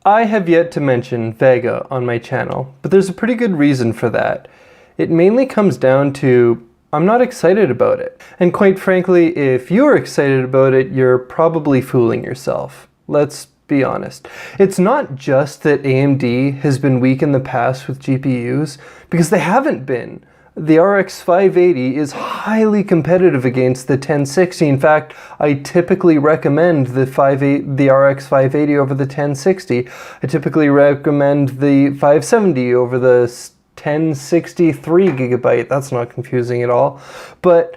I have yet to mention Vega on my channel, but there's a pretty good reason for that. It mainly comes down to I'm not excited about it. And quite frankly, if you're excited about it, you're probably fooling yourself. Let's be honest. It's not just that AMD has been weak in the past with GPUs, because they haven't been. The RX 580 is highly competitive against the 1060. In fact, I typically recommend the RX 580 over the 1060. I typically recommend the 570 over the 1063 gigabyte. That's not confusing at all. But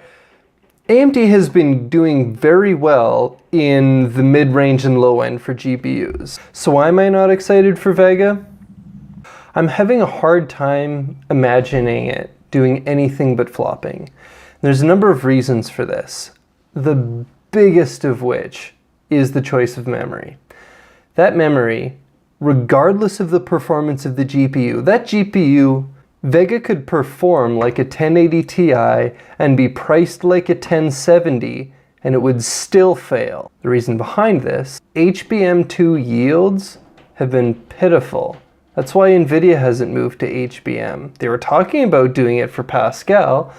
AMD has been doing very well in the mid-range and low-end for GPUs. So why am I not excited for Vega? I'm having a hard time imagining it doing anything but flopping. There's a number of reasons for this. The biggest of which is the choice of memory. That memory, regardless of the performance of the GPU, that GPU, Vega could perform like a 1080 Ti and be priced like a 1070 and it would still fail. The reason behind this, HBM2 yields have been pitiful. That's why NVIDIA hasn't moved to HBM. They were talking about doing it for Pascal,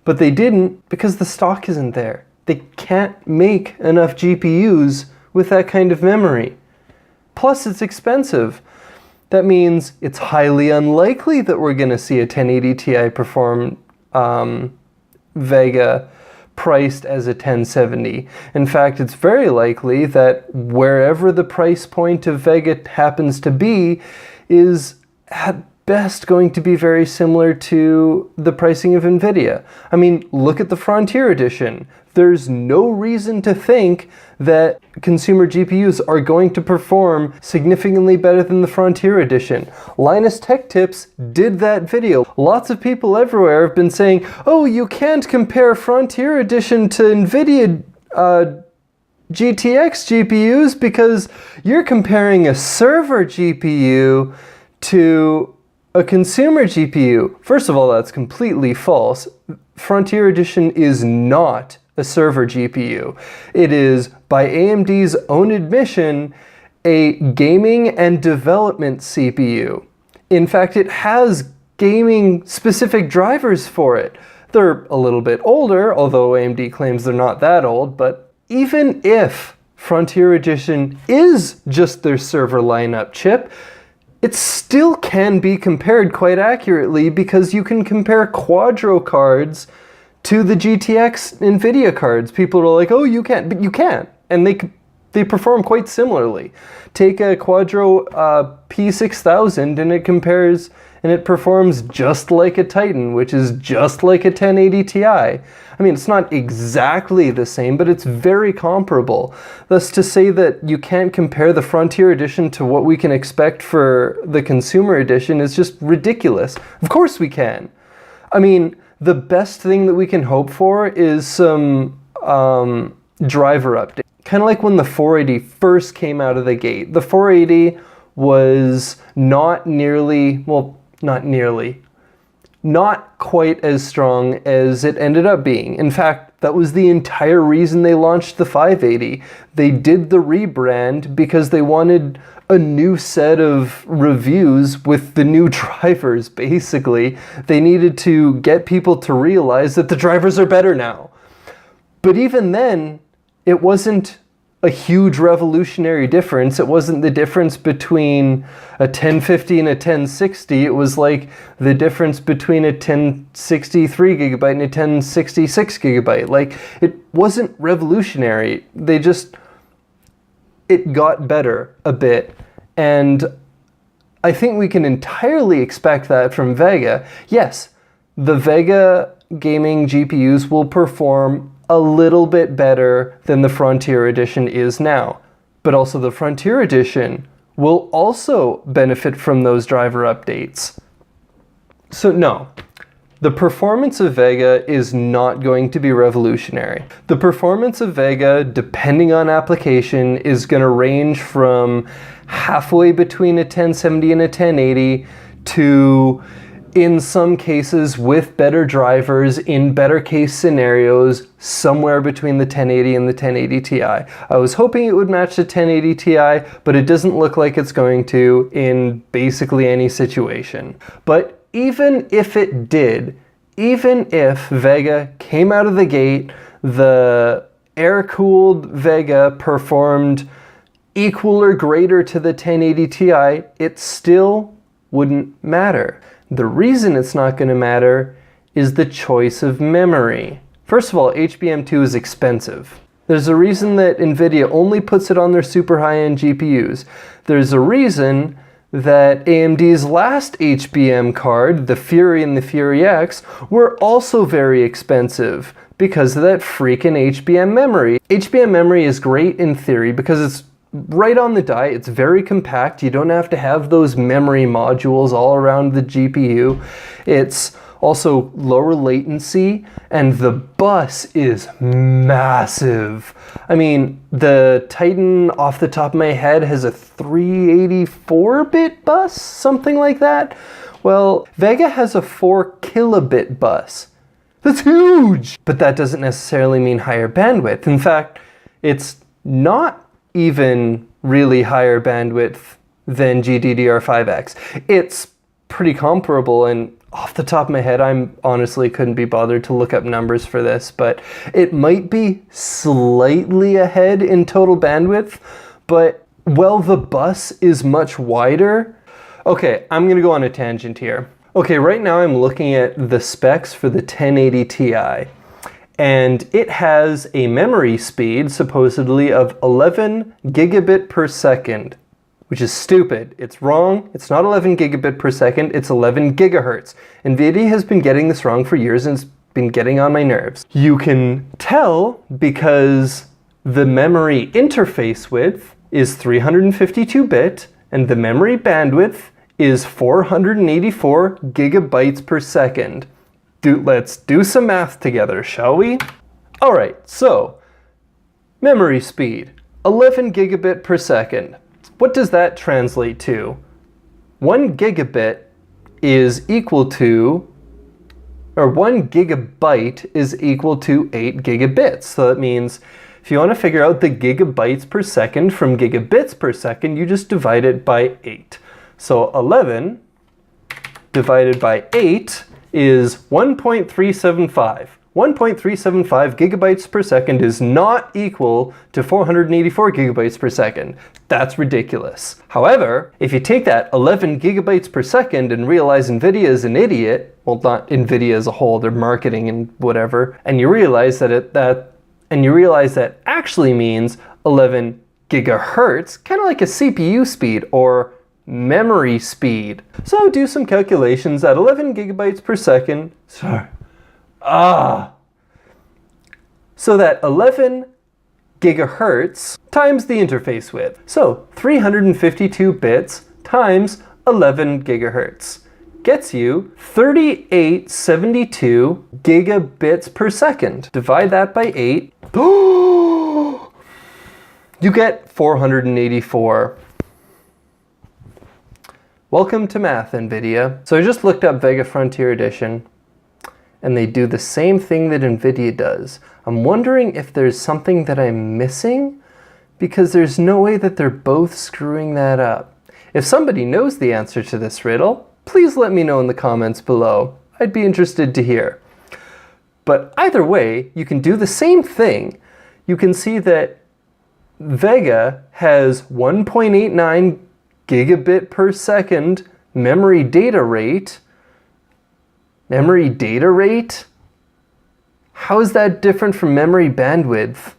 but they didn't because the stock isn't there. They can't make enough GPUs with that kind of memory. Plus, it's expensive. That means it's highly unlikely that we're going to see a 1080 Ti perform Vega priced as a 1070. In fact, it's very likely that wherever the price point of Vega happens to be is at best going to be very similar to the pricing of NVIDIA. I mean, look at the Frontier Edition. There's no reason to think that consumer GPUs are going to perform significantly better than the Frontier Edition. Linus Tech Tips did that video. Lots of people everywhere have been saying, oh, you can't compare Frontier Edition to NVIDIA GTX GPUs because you're comparing a server GPU to a consumer GPU. First of all, that's completely false. Frontier Edition is not a server GPU. It is, by AMD's own admission, a gaming and development CPU. In fact, it has gaming specific drivers for it. They're a little bit older, although AMD claims they're not that old, but even if Frontier Edition is just their server lineup chip, it still can be compared quite accurately because you can compare Quadro cards to the GTX NVIDIA cards. People are like, oh, you can't, but you can. And they perform quite similarly. Take a Quadro P6000 and it compares and it performs just like a Titan, which is just like a 1080 Ti. I mean, it's not exactly the same, but it's very comparable. Thus, to say that you can't compare the Frontier Edition to what we can expect for the Consumer Edition is just ridiculous. Of course we can. I mean, the best thing that we can hope for is some driver update. Kind of like when the 480 first came out of the gate. The 480 was not quite as strong as it ended up being. In fact, that was the entire reason they launched the 580. They did the rebrand because they wanted a new set of reviews with the new drivers, basically. They needed to get people to realize that the drivers are better now. But even then, it wasn't a huge revolutionary difference. It wasn't the difference between a 1050 and a 1060. It was like the difference between a 1063 gigabyte and a 1066 gigabyte. Like, it wasn't revolutionary. It got better a bit. And I think we can entirely expect that from Vega. Yes, the Vega gaming GPUs will perform a little bit better than the Frontier Edition is now. But also the Frontier Edition will also benefit from those driver updates. So no, the performance of Vega is not going to be revolutionary. The performance of Vega, depending on application, is going to range from halfway between a 1070 and a 1080 to in some cases with better drivers, in better case scenarios, somewhere between the 1080 and the 1080 Ti. I was hoping it would match the 1080 Ti, but it doesn't look like it's going to in basically any situation. But even if it did, even if Vega came out of the gate, the air-cooled Vega performed equal or greater to the 1080 Ti, it still wouldn't matter. The reason it's not going to matter is the choice of memory. First of all, HBM2 is expensive. There's a reason that NVIDIA only puts it on their super high-end GPUs. There's a reason that AMD's last HBM card, the Fury and the Fury X, were also very expensive because of that freaking HBM memory. HBM memory is great in theory because it's right on the die, it's very compact, you don't have to have those memory modules all around the GPU. It's also lower latency, and the bus is massive. I mean, the Titan, off the top of my head, has a 384-bit bus, something like that. Well, Vega has a 4 kilobit bus. That's huge! But that doesn't necessarily mean higher bandwidth. In fact, it's not even really higher bandwidth than GDDR5X. It's pretty comparable, and off the top of my head, I honestly couldn't be bothered to look up numbers for this, but it might be slightly ahead in total bandwidth, but well, the bus is much wider. Okay, I'm gonna go on a tangent here. Okay, right now I'm looking at the specs for the 1080 Ti. And it has a memory speed, supposedly, of 11 gigabit per second, which is stupid. It's wrong. It's not 11 gigabit per second, it's 11 gigahertz. NVIDIA has been getting this wrong for years and it's been getting on my nerves. You can tell because the memory interface width is 352-bit and the memory bandwidth is 484 gigabytes per second. Let's do some math together, shall we? All right, so memory speed, 11 gigabit per second. What does that translate to? 1 gigabit is equal to, or 1 gigabyte is equal to 8 gigabits. So that means if you want to figure out the gigabytes per second from gigabits per second, you just divide it by 8. So 11 divided by 8 is 1.375. 1.375 gigabytes per second is not equal to 484 gigabytes per second. That's ridiculous. However, if you take that 11 gigabytes per second and realize NVIDIA is an idiot, well, not NVIDIA as a whole, their marketing and whatever, and you realize that actually means 11 gigahertz, kind of like a CPU speed or memory speed. So do some calculations at 11 gigabytes per second. So that 11 gigahertz times the interface width. So 352 bits times 11 gigahertz gets you 3872 gigabits per second. Divide that by 8. You get 484. Welcome to math, NVIDIA. So I just looked up Vega Frontier Edition, and they do the same thing that NVIDIA does. I'm wondering if there's something that I'm missing, because there's no way that they're both screwing that up. If somebody knows the answer to this riddle, please let me know in the comments below. I'd be interested to hear. But either way, you can do the same thing. You can see that Vega has 1.89 gigabit per second memory data rate. Memory data rate? How is that different from memory bandwidth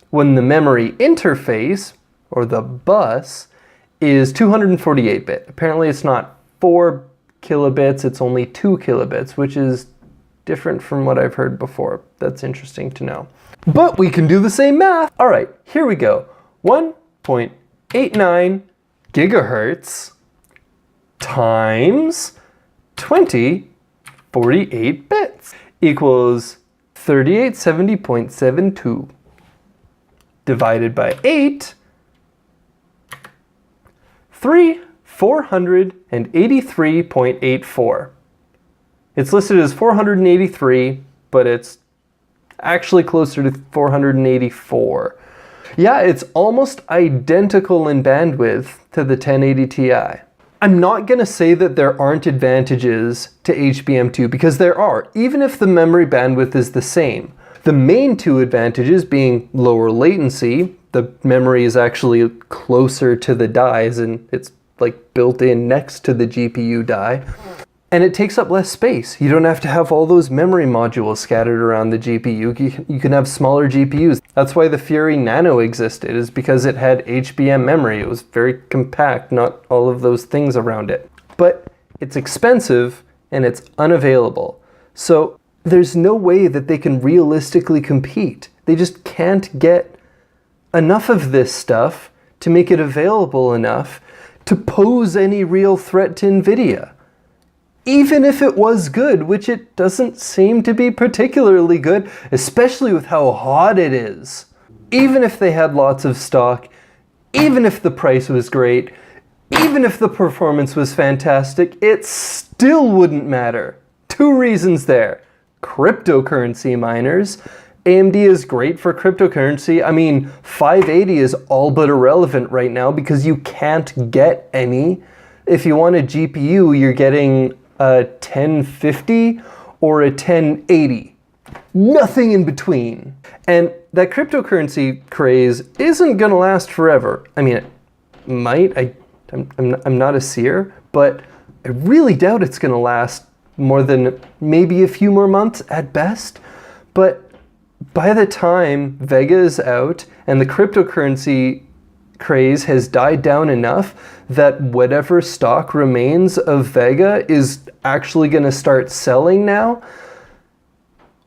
when the memory interface, or the bus, is 248-bit? Apparently it's not 4 kilobits, it's only 2 kilobits, which is different from what I've heard before. That's interesting to know. But we can do the same math. All right, here we go. 1.89 gigahertz times 2048 bits equals 3870.72 divided by 8, 483.84. It's listed as 483, but it's actually closer to 484. Yeah, it's almost identical in bandwidth to the 1080 Ti. I'm not going to say that there aren't advantages to HBM2 because there are, even if the memory bandwidth is the same. The main two advantages being lower latency. The memory is actually closer to the dies and it's like built in next to the GPU die. And it takes up less space. You don't have to have all those memory modules scattered around the GPU. You can have smaller GPUs. That's why the Fury Nano existed, is because it had HBM memory. It was very compact, not all of those things around it. But it's expensive and it's unavailable. So there's no way that they can realistically compete. They just can't get enough of this stuff to make it available enough to pose any real threat to NVIDIA. Even if it was good, which it doesn't seem to be particularly good, especially with how hot it is. Even if they had lots of stock, even if the price was great, even if the performance was fantastic, it still wouldn't matter. Two reasons there. Cryptocurrency miners. AMD is great for cryptocurrency. I mean, 580 is all but irrelevant right now because you can't get any. If you want a GPU, you're getting a 1050 or a 1080. Nothing in between. And that cryptocurrency craze isn't going to last forever. I mean, it might. I'm not a seer, but I really doubt it's going to last more than maybe a few more months at best. But by the time Vega is out and the cryptocurrency craze has died down enough that whatever stock remains of Vega is actually going to start selling now,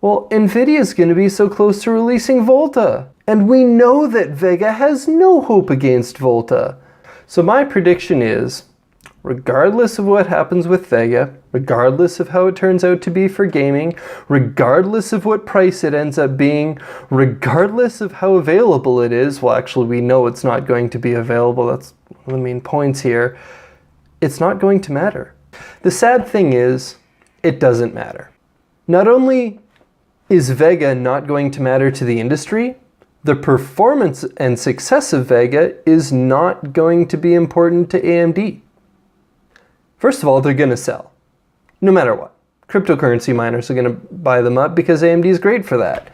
well, NVIDIA is going to be so close to releasing Volta. And we know that Vega has no hope against Volta. So my prediction is, regardless of what happens with Vega, regardless of how it turns out to be for gaming, regardless of what price it ends up being, regardless of how available it is, well, actually we know it's not going to be available, that's one of the main points here, it's not going to matter. The sad thing is, it doesn't matter. Not only is Vega not going to matter to the industry, the performance and success of Vega is not going to be important to AMD. First of all, they're going to sell, no matter what. Cryptocurrency miners are going to buy them up because AMD is great for that.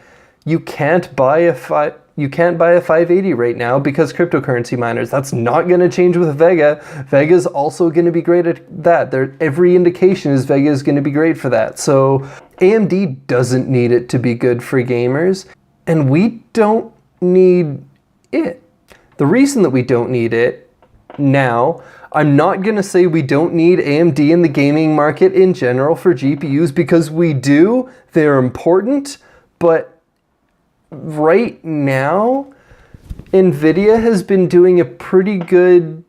You can't buy a 580 right now because cryptocurrency miners. That's not going to change with Vega. Vega's also going to be great at that. Every indication is Vega is going to be great for that. So AMD doesn't need it to be good for gamers, and we don't need it. The reason that we don't need it now, I'm not going to say we don't need AMD in the gaming market in general for GPUs, because we do. They're important, but right now, NVIDIA has been doing a pretty good,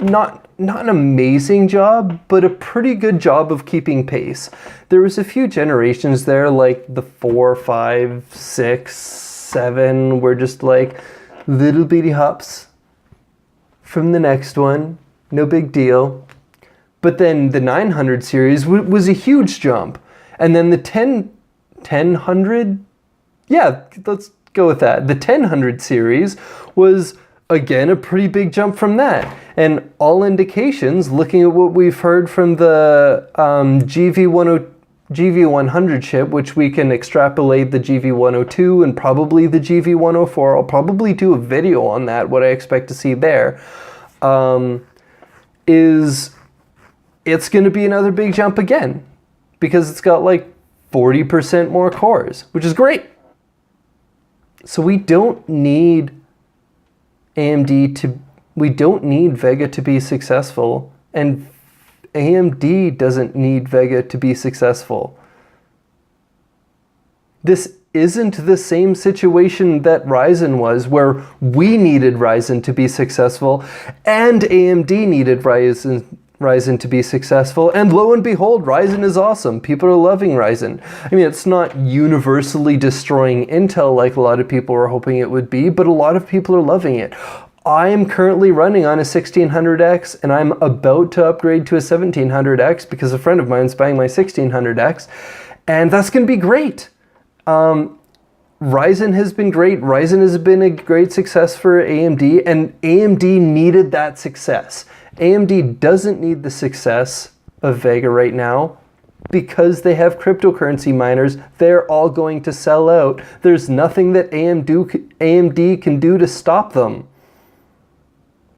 not an amazing job, but a pretty good job of keeping pace. There was a few generations there, like the 4, 5, 6, 7, were just like little bitty hops from the next one, no big deal. But then the 900 series was a huge jump. And then the 1000, yeah, let's go with that. The 1000 series was, again, a pretty big jump from that. And all indications, looking at what we've heard from the GV100 chip, which we can extrapolate the GV102 and probably the GV104. I'll probably do a video on that, what I expect to see there, is it's going to be another big jump again, because it's got like 40% more cores, which is great. So we don't need we don't need Vega to be successful, and AMD doesn't need Vega to be successful. This isn't the same situation that Ryzen was, where we needed Ryzen to be successful and AMD needed Ryzen to be successful, and lo and behold, Ryzen is awesome. People are loving Ryzen. I mean, it's not universally destroying Intel like a lot of people were hoping it would be, but a lot of people are loving it. I'm currently running on a 1600X and I'm about to upgrade to a 1700X because a friend of mine's buying my 1600X, and that's going to be great. Ryzen has been great. Ryzen has been a great success for AMD, and AMD needed that success. AMD doesn't need the success of Vega right now because they have cryptocurrency miners. They're all going to sell out. There's nothing that AMD can do to stop them.